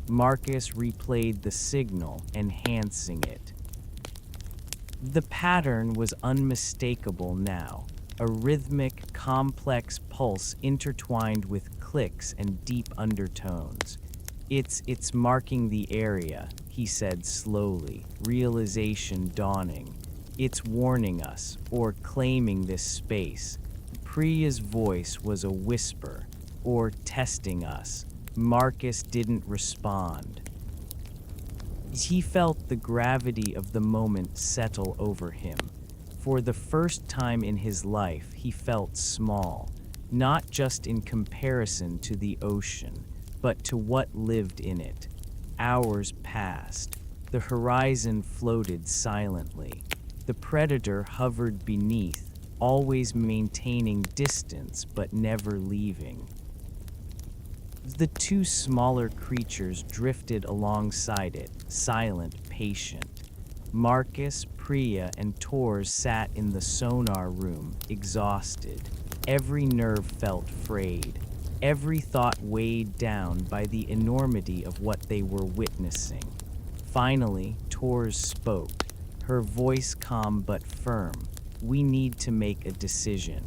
Marcus replayed the signal, enhancing it. The pattern was unmistakable now, a rhythmic, complex pulse intertwined with clicks and deep undertones. It's marking the area," he said slowly, realization dawning. "It's warning us, or claiming this space." Priya's voice was a whisper, "or testing us." Marcus didn't respond. He felt the gravity of the moment settle over him. For the first time in his life, he felt small, not just in comparison to the ocean, but to what lived in it. Hours passed. The horizon floated silently. The predator hovered beneath, always maintaining distance but never leaving. The two smaller creatures drifted alongside it, silent, patient. Marcus, Priya, and Torres sat in the sonar room, exhausted. Every nerve felt frayed. Every thought weighed down by the enormity of what they were witnessing. Finally, Torres spoke, her voice calm but firm. "We need to make a decision."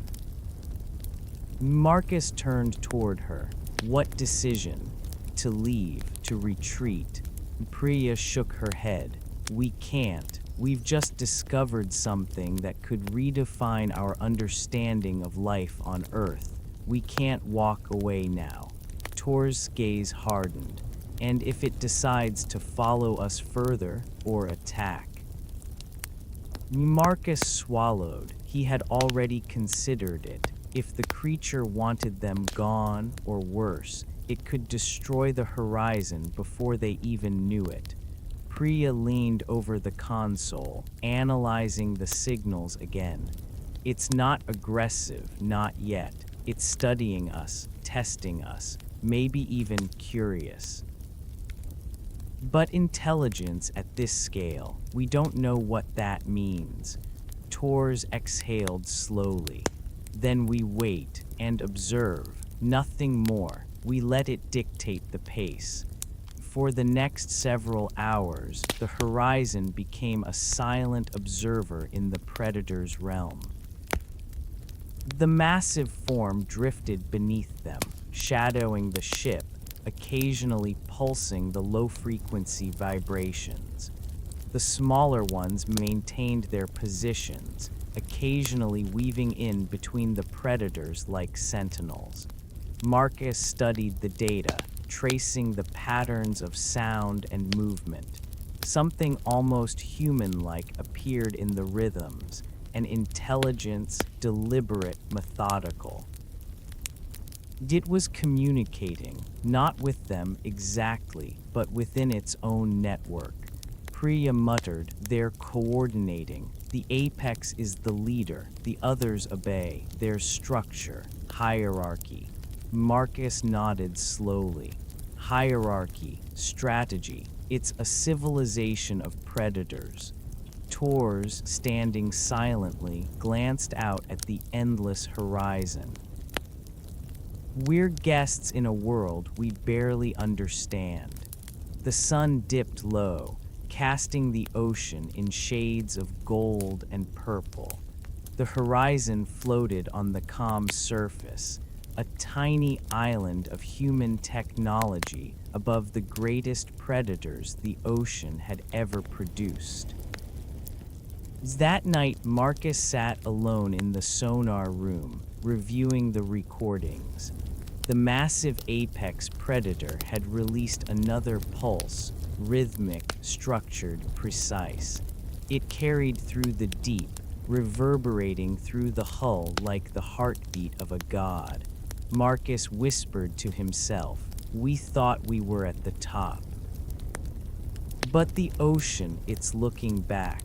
Marcus turned toward her. "What decision? To leave, to retreat?" Priya shook her head. "We can't. We've just discovered something that could redefine our understanding of life on Earth. We can't walk away now." Tor's gaze hardened. "And if it decides to follow us further or attack?" Marcus swallowed. He had already considered it. If the creature wanted them gone, or worse, it could destroy the horizon before they even knew it. Priya leaned over the console, analyzing the signals again. "It's not aggressive, not yet. It's studying us, testing us, maybe even curious. But intelligence at this scale, we don't know what that means." Torres exhaled slowly. "Then we wait and observe, nothing more. We let it dictate the pace." For the next several hours, the horizon became a silent observer in the predator's realm. The massive form drifted beneath them, shadowing the ship, occasionally pulsing the low-frequency vibrations. The smaller ones maintained their positions, occasionally weaving in between the predators like sentinels. Marcus studied the data, tracing the patterns of sound and movement. Something almost human-like appeared in the rhythms, an intelligence, deliberate, methodical. It was communicating, not with them exactly, but within its own network. Priya muttered, "They're coordinating. The apex is the leader, the others obey. There's structure, hierarchy." Marcus nodded slowly. Hierarchy, strategy. It's a civilization of predators. Tors, standing silently, glanced out at the endless horizon. We're guests in a world we barely understand. The sun dipped low, casting the ocean in shades of gold and purple. The horizon floated on the calm surface, a tiny island of human technology above the greatest predators the ocean had ever produced. That night, Marcus sat alone in the sonar room, reviewing the recordings. The massive apex predator had released another pulse, rhythmic, structured, precise. It carried through the deep, reverberating through the hull like the heartbeat of a god. Marcus whispered to himself, "We thought we were at the top." But the ocean, it's looking back.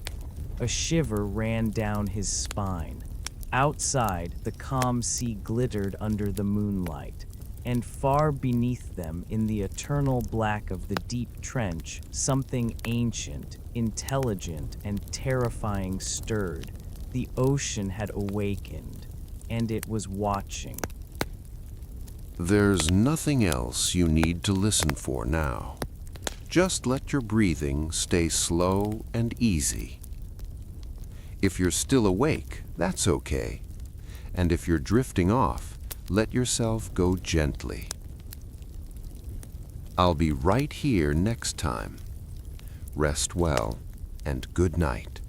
A shiver ran down his spine. Outside, the calm sea glittered under the moonlight, and far beneath them, in the eternal black of the deep trench, something ancient, intelligent, and terrifying stirred. The ocean had awakened, and it was watching. There's nothing else you need to listen for now. Just let your breathing stay slow and easy. If you're still awake, that's okay. And if you're drifting off, let yourself go gently. I'll be right here next time. Rest well, and good night.